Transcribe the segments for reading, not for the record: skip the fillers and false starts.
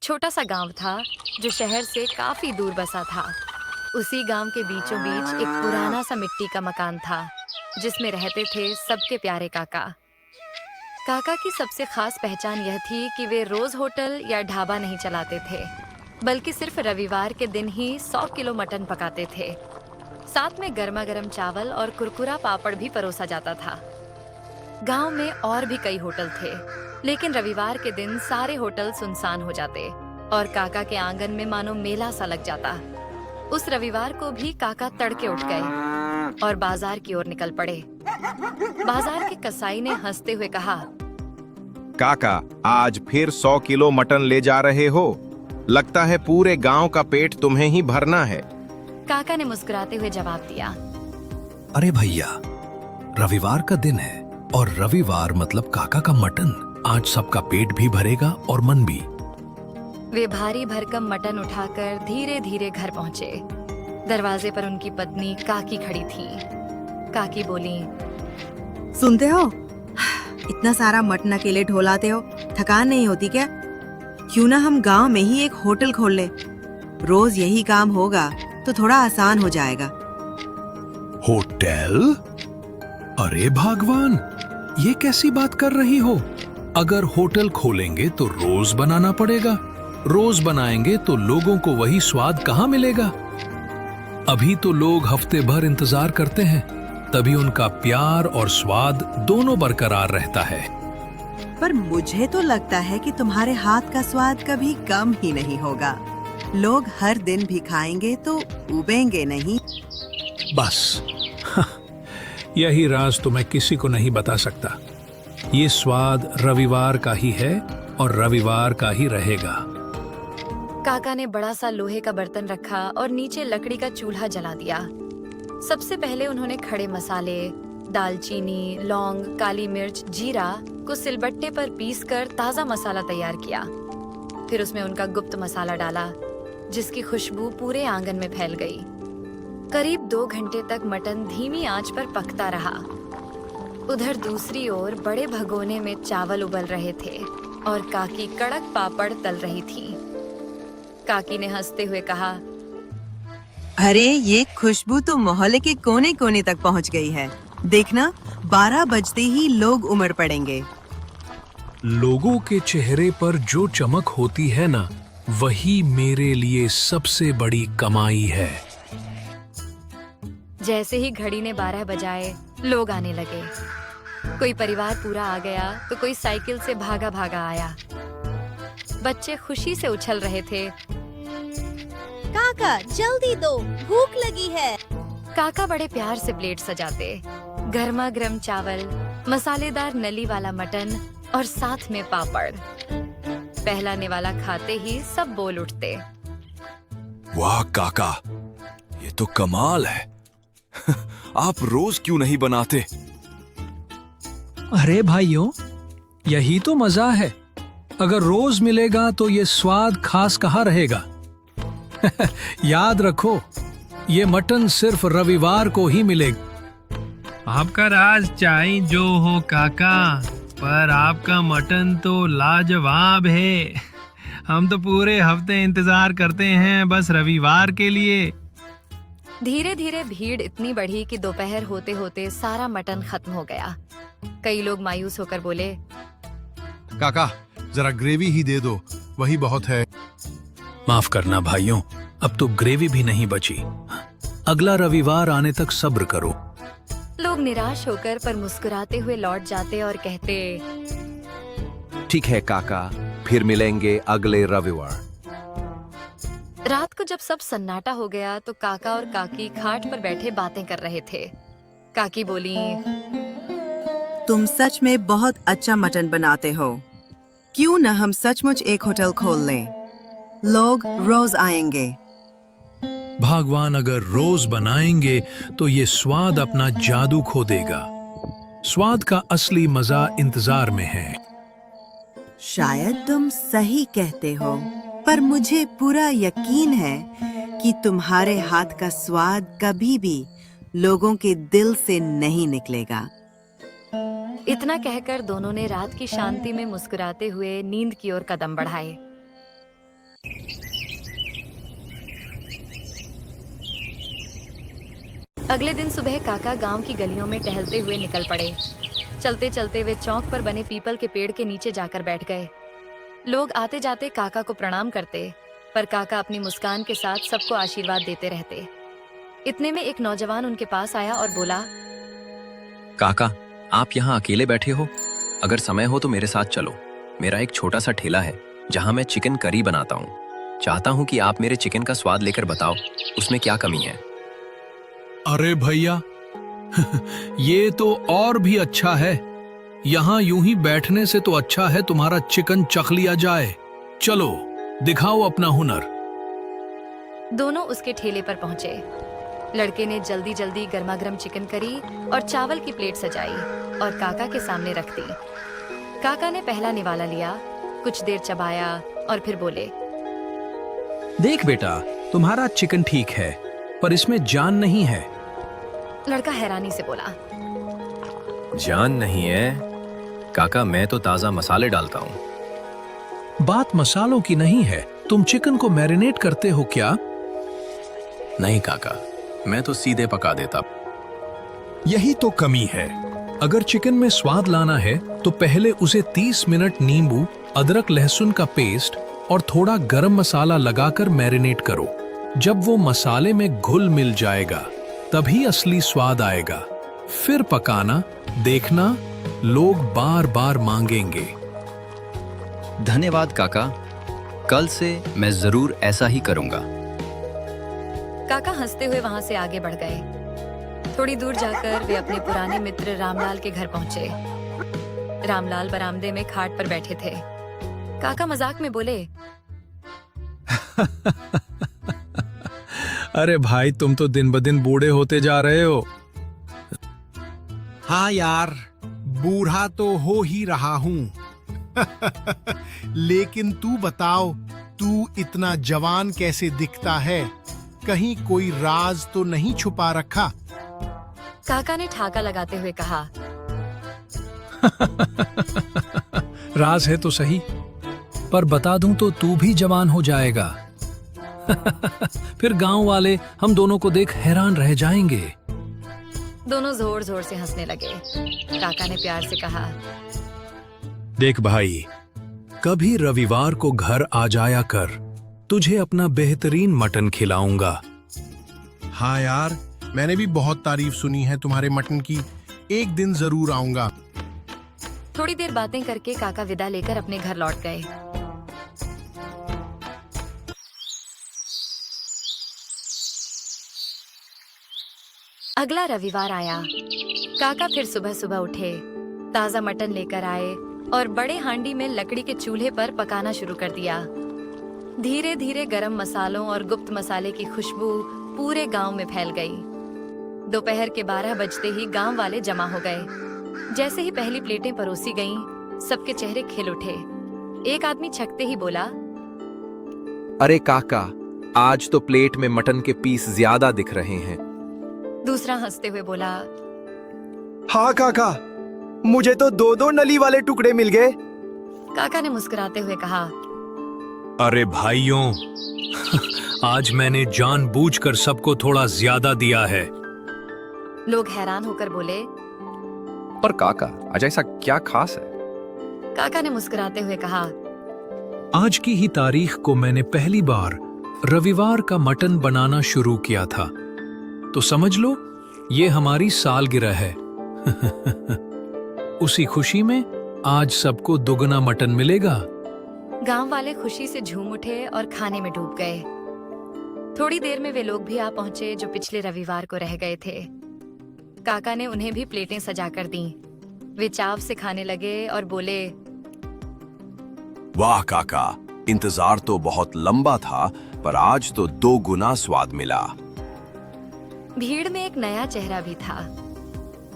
छोटा सा गांव था जो शहर से काफी दूर बसा था। उसी गांव के बीचों बीच एक पुराना सा मिट्टी का मकान था जिसमें रहते थे सबके प्यारे काका। काका की सबसे खास पहचान यह थी कि वे रोज होटल या ढाबा नहीं चलाते थे, बल्कि सिर्फ रविवार के दिन ही 100 किलो मटन पकाते थे। साथ में गर्मा गर्म चावल और कुरकुरा पापड़ भी परोसा जाता था। गांव में और भी कई होटल थे, लेकिन रविवार के दिन सारे होटल सुनसान हो जाते और काका के आंगन में मानो मेला सा लग जाता। उस रविवार को भी काका तड़के उठ गए और बाजार की ओर निकल पड़े। बाजार के कसाई ने हंसते हुए कहा, काका, आज फिर 100 किलो मटन ले जा रहे हो? लगता है पूरे गांव का पेट तुम्हें ही भरना है। काका ने मुस्कुराते हुए जवाब दिया, अरे भैया, रविवार का दिन है और रविवार मतलब काका का मटन। आज सबका पेट भी भरेगा और मन भी। वे भारी भरकम मटन उठाकर धीरे धीरे घर पहुंचे। दरवाजे पर उनकी पत्नी काकी खड़ी थी। काकी बोली, सुनते हो, इतना सारा मटन अकेले ढोलाते हो, थकान नहीं होती क्या? क्यों ना हम गांव में ही एक होटल खोल ले। रोज यही काम होगा तो थोड़ा आसान हो जाएगा। होटल? अरे भगवान, ये कैसी बात कर रही हो? अगर होटल खोलेंगे तो रोज बनाना पड़ेगा। रोज बनाएंगे तो लोगों को वही स्वाद कहाँ मिलेगा? अभी तो लोग हफ्ते भर इंतजार करते हैं, तभी उनका प्यार और स्वाद दोनों बरकरार रहता है। पर मुझे तो लगता है कि तुम्हारे हाथ का स्वाद कभी कम ही नहीं होगा। लोग हर दिन भी खाएंगे तो उबेंगे नहीं। बस यही राज तो मैं किसी को नहीं बता सकता। ये स्वाद रविवार का ही है और रविवार का ही रहेगा। काका ने बड़ा सा लोहे का बर्तन रखा और नीचे लकड़ी का चूल्हा जला दिया। सबसे पहले उन्होंने खड़े मसाले, दालचीनी, लौंग, काली मिर्च, जीरा को सिलबट्टे पर पीसकर ताजा मसाला तैयार किया। फिर उसमें उनका गुप्त मसाला डाला, जिसकी खुशबू पूरे आंगन में फैल गई। करीब 2 घंटे तक मटन धीमी आंच पर पकता रहा। उधर दूसरी ओर बड़े भगोने में चावल उबल रहे थे और काकी कड़क पापड़ तल रही थी। काकी ने हंसते हुए कहा, अरे ये खुशबू तो मोहल्ले के कोने कोने तक पहुंच गई है। देखना, 12 बजते ही लोग उमड़ पड़ेंगे। लोगों के चेहरे पर जो चमक होती है ना, वही मेरे लिए सबसे बड़ी कमाई है। जैसे ही घड़ी ने 12 बजाए, लोग आने लगे। कोई परिवार पूरा आ गया तो कोई साइकिल से भागा भागा आया। बच्चे खुशी से उछल रहे थे। काका, जल्दी दो, भूख लगी है। काका बड़े प्यार से प्लेट सजाते। गर्मा गर्म चावल, मसालेदार नली वाला मटन और साथ में पापड़। पहला निवाला खाते ही सब बोल उठते, वाह काका, ये तो कमाल है। आप रोज क्यों नहीं बनाते? अरे भाइयों, यही तो मजा है। अगर रोज मिलेगा तो ये स्वाद खास कहाँ रहेगा? याद रखो, ये मटन सिर्फ रविवार को ही मिलेगा। आपका राज चाहे जो हो काका, पर आपका मटन तो लाजवाब है। हम तो पूरे हफ्ते इंतजार करते हैं बस रविवार के लिए। धीरे धीरे भीड़ इतनी बढ़ी कि दोपहर होते होते सारा मटन खत्म हो गया। कई लोग मायूस होकर बोले, काका, जरा ग्रेवी ही दे दो, वही बहुत है। माफ करना भाइयों, अब तो ग्रेवी भी नहीं बची। अगला रविवार आने तक सब्र करो। लोग निराश होकर पर मुस्कुराते हुए लौट जाते और कहते, ठीक है काका, फिर मिलेंगे अगले रविवार। रात को जब सब सन्नाटा हो गया तो काका और काकी खाट पर बैठे बातें कर रहे थे। काकी बोली, तुम सच में बहुत अच्छा मटन बनाते हो। क्यों न हम सचमुच एक होटल खोल लें? लोग रोज आएंगे। भगवान अगर रोज बनाएंगे तो ये स्वाद अपना जादू खो देगा। स्वाद का असली मजा इंतजार में है। शायद तुम सही कहते हो, पर मुझे पूरा यकीन है कि तुम्हारे हाथ का स्वाद कभी भी लोगों के दिल से नहीं निकलेगा। इतना कहकर दोनों ने रात की शांति में मुस्कुराते हुए नींद की ओर कदम बढ़ाए। अगले दिन सुबह काका गांव की गलियों में टहलते हुए निकल पड़े। चलते चलते वे चौक पर बने पीपल के पेड़ के नीचे जाकर बैठ गए। लोग आते जाते काका को प्रणाम करते, पर काका अपनी मुस्कान के साथ सबको आशीर्वाद देते रहते। इतने में एक नौजवान उनके पास आया और बोला, काका, आप यहाँ अकेले बैठे हो? अगर समय हो तो मेरे साथ चलो। मेरा एक छोटा सा ठेला है जहाँ मैं चिकन करी बनाता हूँ। चाहता हूँ कि आप मेरे चिकन का स्वाद लेकर बताओ उसमें क्या कमी है। अरे भैया, ये तो और भी अच्छा है। यहाँ यूं ही बैठने से तो अच्छा है तुम्हारा चिकन चख लिया जाए। चलो दिखाओ अपना हुनर। दोनों उसके ठेले पर पहुंचे। लड़के ने जल्दी जल्दी गर्मा गर्म चिकन करी और चावल की प्लेट सजाई और काका के सामने रख दी। काका ने पहला निवाला लिया, कुछ देर चबाया और फिर बोले, देख बेटा, तुम्हारा चिकन ठीक है, पर इसमें जान नहीं है। लड़का हैरानी से बोला, जान नहीं है? काका, मैं तो ताजा मसाले डालता हूँ। बात मसालों की नहीं है, तुम चिकन को मैरिनेट करते हो क्या? नहीं काका, मैं तो सीधे पका देता। यही तो कमी है। अगर चिकन में स्वाद लाना है तो पहले उसे 30 मिनट नींबू, अदरक लहसुन का पेस्ट और थोड़ा गरम मसाला लगाकर मैरिनेट करो। जब वो मसाले में घुल मिल जाएगा तभी असली स्वाद आएगा। फिर पकाना, देखना लोग बार बार मांगेंगे। धन्यवाद काका, कल से मैं जरूर ऐसा ही करूंगा। काका हंसते हुए वहां से आगे बढ़ गए। थोड़ी दूर जाकर वे अपने पुराने मित्र रामलाल के घर पहुंचे। रामलाल बरामदे में खाट पर बैठे थे। काका मजाक में बोले, अरे भाई, तुम तो दिन ब दिन बूढ़े होते जा रहे हो। हाँ यार, बूढ़ा तो हो ही रहा हूँ। लेकिन तू बताओ, तू इतना जवान कैसे दिखता है? कहीं कोई राज तो नहीं छुपा रखा? काका ने ठाका लगाते हुए कहा, राज है तो सही, पर बता दूं तो तू भी जवान हो जाएगा। फिर गांव वाले हम दोनों को देख हैरान रह जाएंगे। दोनों जोर जोर से हंसने लगे। काका ने प्यार से कहा, देख भाई, कभी रविवार को घर आ जाया कर, तुझे अपना बेहतरीन मटन खिलाऊंगा। हाँ यार, मैंने भी बहुत तारीफ सुनी है तुम्हारे मटन की। एक दिन जरूर आऊंगा। थोड़ी देर बातें करके काका विदा लेकर अपने घर लौट गए। अगला रविवार आया। काका फिर सुबह सुबह उठे, ताजा मटन लेकर आए और बड़े हांडी में लकड़ी के चूल्हे पर पकाना शुरू कर दिया। धीरे धीरे गरम मसालों और गुप्त मसाले की खुशबू पूरे गांव में फैल गई। दोपहर के 12 बजते ही गांव वाले जमा हो गए। जैसे ही पहली प्लेटें परोसी गईं, सबके चेहरे खिल उठे। एक आदमी छकते ही बोला, अरे काका, आज तो प्लेट में मटन के पीस ज्यादा दिख रहे हैं। दूसरा हंसते हुए बोला, हाँ काका, मुझे तो 2-2 नली वाले टुकड़े मिल गए। काका ने मुस्कुराते हुए कहा, अरे भाइयों, आज मैंने जानबूझकर सबको थोड़ा ज्यादा दिया है। लोग हैरान होकर बोले, पर काका, आज ऐसा क्या खास है? काका ने मुस्कुराते हुए कहा, आज की ही तारीख को मैंने पहली बार रविवार का मटन बनाना शुरू किया था, तो समझ लो ये हमारी सालगिरह है। उसी खुशी में आज सबको दुगना मटन मिलेगा। गांव वाले खुशी से झूम उठे और खाने में डूब गए। थोड़ी देर में वे लोग भी आ पहुंचे जो पिछले रविवार को रह गए थे। काका ने उन्हें भी प्लेटें सजाकर दी। वे चाव से खाने लगे और बोले, वाह काका, इंतजार तो बहुत लंबा था, पर आज तो 2 गुना स्वाद मिला। भीड़ में एक नया चेहरा भी था।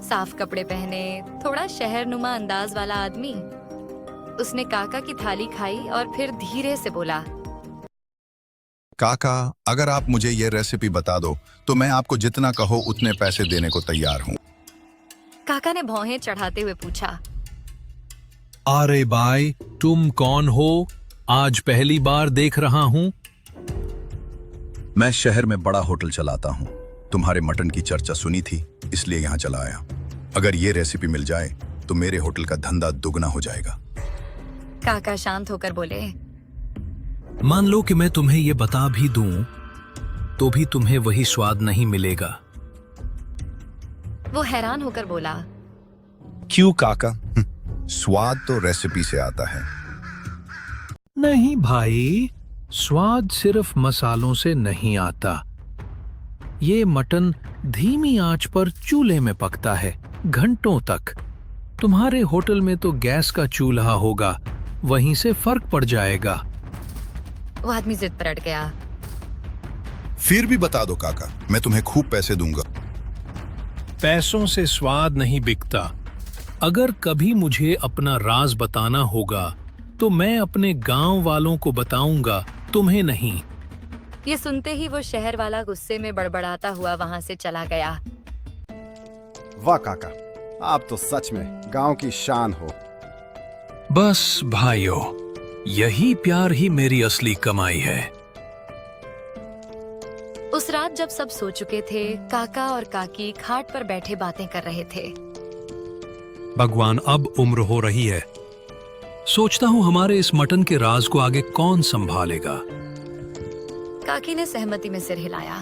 साफ कपड़े पहने, थोड़ा शहरनुमा अंदाज वाला आदमी। उसने काका की थाली खाई और फिर धीरे से बोला, काका, अगर आप मुझे ये रेसिपी बता दो तो मैं आपको जितना कहो उतने पैसे देने को तैयार हूँ। काका ने भौहें चढ़ाते हुए पूछा, अरे भाई, तुम कौन हो? आज पहली बार देख रहा हूँ। मैं शहर में बड़ा होटल चलाता हूँ, तुम्हारे मटन की चर्चा सुनी थी, इसलिए यहाँ चला आया। अगर ये रेसिपी मिल जाए तो मेरे होटल का धंधा दुगना हो जाएगा। काका शांत होकर बोले, मान लो कि मैं तुम्हें ये बता भी दूं तो भी तुम्हें वही स्वाद नहीं मिलेगा। वो हैरान होकर बोला, क्यों काका? स्वाद तो रेसिपी से आता है। नहीं भाई, स्वाद सिर्फ मसालों से नहीं आता। ये मटन धीमी आंच पर चूल्हे में पकता है घंटों तक। तुम्हारे होटल में तो गैस का चूल्हा होगा, वहीं से फर्क पड़ जाएगा। वो आदमी जिद पर अड़ गया। फिर भी बता दो काका, मैं तुम्हें खूब पैसे दूंगा। पैसों से स्वाद नहीं बिकता। अगर कभी मुझे अपना राज बताना होगा तो मैं अपने गांव वालों को बताऊंगा, तुम्हें नहीं। ये सुनते ही वो शहर वाला गुस्से में बड़बड़ाता हुआ वहां से चला गया। वाह काका, आप तो सच में गांव की शान हो। बस भाइयों, यही प्यार ही मेरी असली कमाई है। उस रात जब सब सो चुके थे, काका और काकी खाट पर बैठे बातें कर रहे थे। भगवान, अब उम्र हो रही है। सोचता हूँ हमारे इस मटन के राज को आगे कौन संभालेगा। काकी ने सहमति में सिर हिलाया।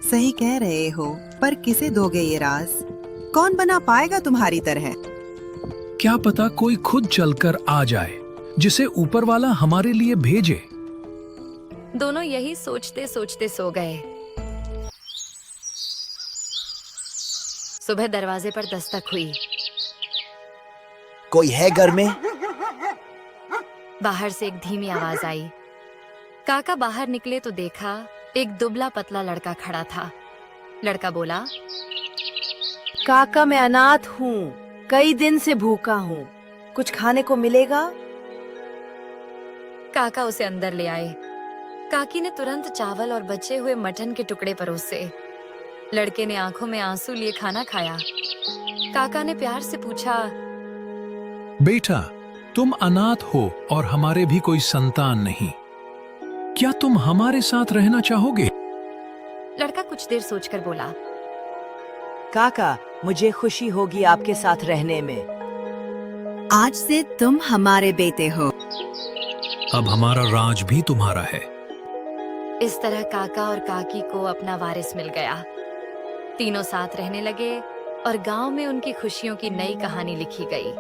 सही कह रहे हो, पर किसे दोगे ये राज? कौन बना पाएगा तुम्हारी तरह? क्या पता कोई खुद चलकर आ जाए, जिसे ऊपर वाला हमारे लिए भेजे। दोनों यही सोचते सोचते सो गए। सुबह दरवाजे पर दस्तक हुई। कोई है घर में? बाहर से एक धीमी आवाज आई। काका बाहर निकले तो देखा एक दुबला पतला लड़का खड़ा था। लड़का बोला, काका मैं अनाथ हूँ, कई दिन से भूखा हूँ, कुछ खाने को मिलेगा? काका उसे अंदर ले आए। काकी ने तुरंत चावल और बचे हुए मटन के टुकड़े परोसे। लड़के ने आंखों में आंसू लिए खाना खाया। काका ने प्यार से पूछा, बेटा, तुम अनाथ हो और हमारे भी कोई संतान नहीं। क्या तुम हमारे साथ रहना चाहोगे? लड़का कुछ देर सोचकर बोला, काका मुझे खुशी होगी आपके साथ रहने में। आज से तुम हमारे बेटे हो। अब हमारा राज भी तुम्हारा है। इस तरह काका और काकी को अपना वारिस मिल गया। तीनों साथ रहने लगे और गांव में उनकी खुशियों की नई कहानी लिखी गई।